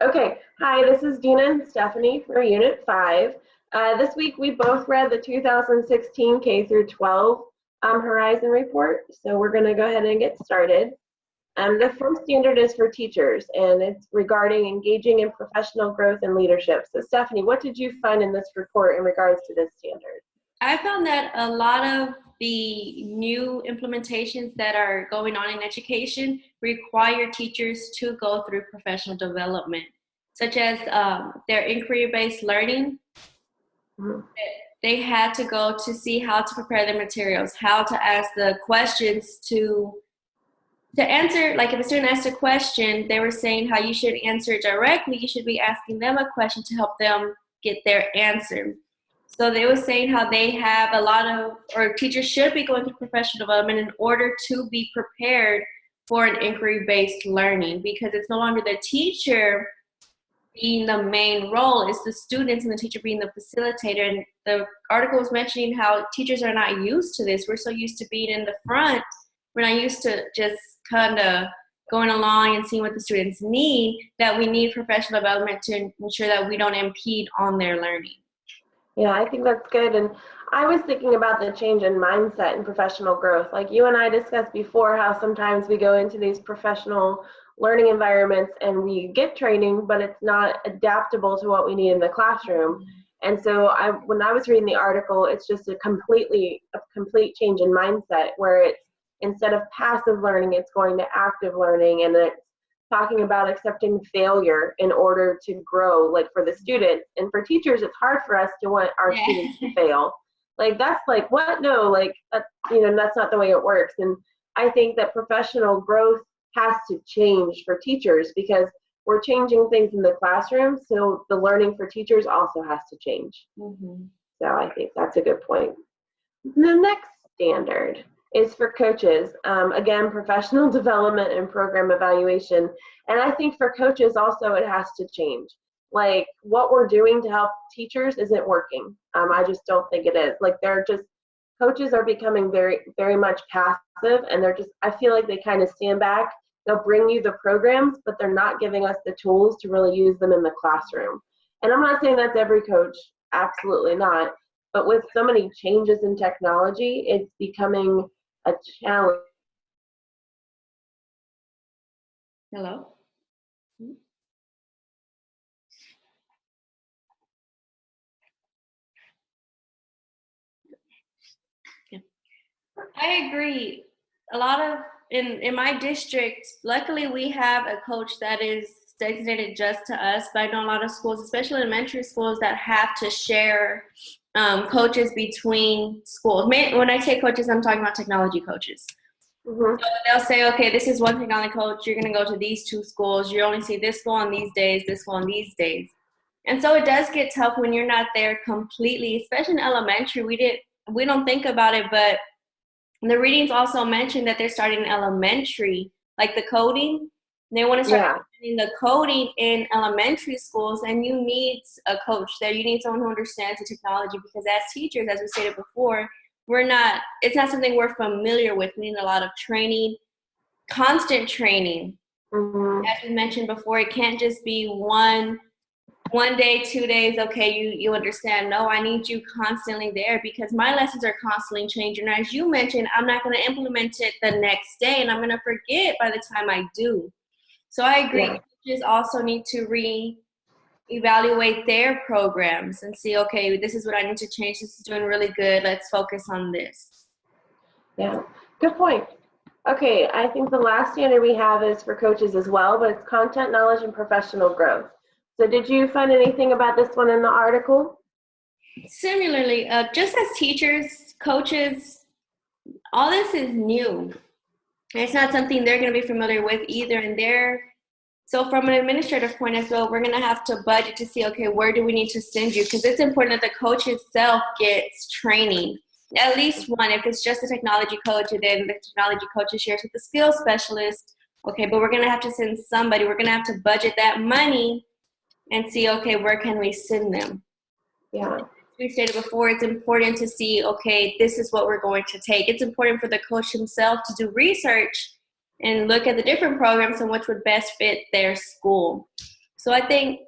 Okay, hi, this is Dina and Stephanie for Unit 5. This week we both read the 2016 K through 12 Horizon Report, so we're going to go ahead and get started. The first standard is for teachers, and it's regarding engaging in professional growth and leadership. So Stephanie, what did you find in this report in regards to this standard? I found that a lot of the new implementations that are going on in education require teachers to go through professional development, such as their inquiry-based learning. Mm-hmm. They had to go to see how to prepare their materials, how to ask the questions to answer. Like if a student asked a question, they were saying how you should answer it directly. You should be asking them a question to help them get their answer. So they were saying how they have a lot of, or teachers should be going through professional development in order to be prepared for an inquiry-based learning, because it's no longer the teacher being the main role, it's the students and the teacher being the facilitator. And the article was mentioning how teachers are not used to this. We're so used to being in the front. We're not used to just kind of going along and seeing what the students need, that we need professional development to ensure that we don't impede on their learning. Yeah, I think that's good. And I was thinking about the change in mindset and professional growth. Like you and I discussed before, how sometimes we go into these professional learning environments and we get training, but it's not adaptable to what we need in the classroom. And so when I was reading the article, it's just a complete change in mindset, where it's, instead of passive learning, it's going to active learning, and it's talking about accepting failure in order to grow, like for the students. And for teachers, it's hard for us to want our students to fail. Like that's like, what? No, like, that's not the way it works. And I think that professional growth has to change for teachers, because we're changing things in the classroom, so the learning for teachers also has to change. Mm-hmm. So I think that's a good point. The next standard is for coaches. Again, professional development and program evaluation. And I think for coaches also, it has to change. Like what we're doing to help teachers isn't working. I just don't think it is. Like coaches are becoming very, very much passive, and I feel like they kind of stand back. They'll bring you the programs, but they're not giving us the tools to really use them in the classroom. And I'm not saying that's every coach, absolutely not. But with so many changes in technology, it's becoming a challenge. Hello? Yeah. I agree. A lot of, in my district, luckily we have a coach that is designated just to us, but I know a lot of schools, especially elementary schools, that have to share coaches between schools. When I say coaches, I'm talking about technology coaches. Mm-hmm. So they'll say, okay, this is one technology coach, you're going to go to these two schools, you only see this school on these days, this school on these days. And so it does get tough when you're not there completely, especially in elementary. We don't think about it, but the readings also mentioned that they're starting in elementary, like the coding. They want to start doing the coding in elementary schools, and you need a coach there. You need someone who understands the technology, because as teachers, as we stated before, it's not something we're familiar with. We need a lot of training, constant training. Mm-hmm. As we mentioned before, it can't just be one day, 2 days, okay, you understand. No, I need you constantly there, because my lessons are constantly changing. And as you mentioned, I'm not going to implement it the next day, and I'm going to forget by the time I do. So I agree. Yeah. Teachers also need to re-evaluate their programs and see, okay, this is what I need to change. This is doing really good. Let's focus on this. Yeah, good point. Okay, I think the last standard we have is for coaches as well, but it's content, knowledge, and professional growth. So did you find anything about this one in the article? Similarly, just as teachers, coaches, all this is new. It's not something they're going to be familiar with either. So from an administrative point as well, we're going to have to budget to see, okay, where do we need to send you? Because it's important that the coach itself gets training. At least one. If it's just a technology coach, then the technology coach shares with the skills specialist. Okay, but we're going to have to send somebody. We're going to have to budget that money and see, okay, where can we send them? Yeah. We stated before, it's important to see, okay, this is what we're going to take. It's important for the coach himself to do research and look at the different programs and which would best fit their school. So I think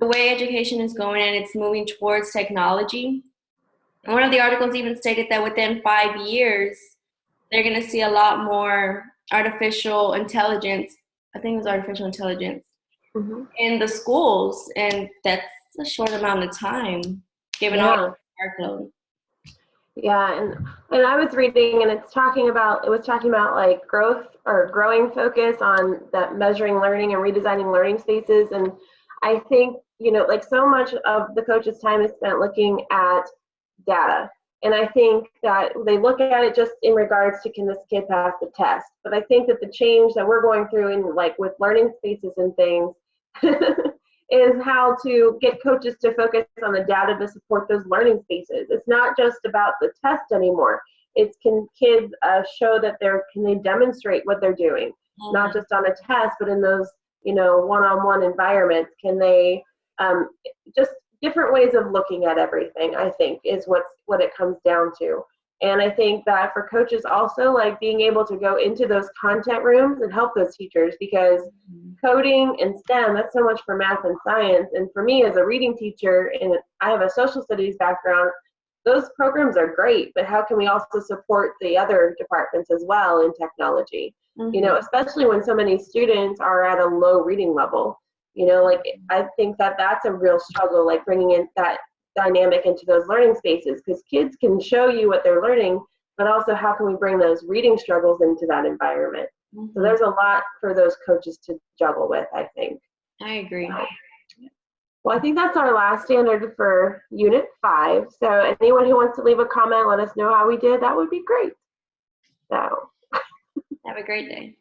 the way education is going and it's moving towards technology. And one of the articles even stated that within 5 years, they're going to see a lot more artificial intelligence. I think it was artificial intelligence Mhm. in the schools, and that's a short amount of time given all Yeah. the workload. Yeah, and I was reading, and it was talking about like growth or growing focus on that measuring learning and redesigning learning spaces. And I think, like so much of the coach's time is spent looking at data. And I think that they look at it just in regards to, can this kid pass the test? But I think that the change that we're going through in like with learning spaces and things is how to get coaches to focus on the data to support those learning spaces. It's not just about the test anymore. It's, can kids show that can they demonstrate what they're doing, not just on a test, but in those one-on-one environments. Can they just different ways of looking at everything, I think, is what it comes down to. And I think that for coaches also, like being able to go into those content rooms and help those teachers, because coding and STEM, that's so much for math and science. And for me as a reading teacher, and I have a social studies background, those programs are great, but how can we also support the other departments as well in technology? Especially when so many students are at a low reading level. Like I think that that's a real struggle, like bringing in that dynamic into those learning spaces, because kids can show you what they're learning, but also how can we bring those reading struggles into that environment? So there's a lot for those coaches to juggle with, I think. I agree. Well, I think that's our last standard for Unit 5. So anyone who wants to leave a comment, let us know how we did. That would be great. So Have a great day.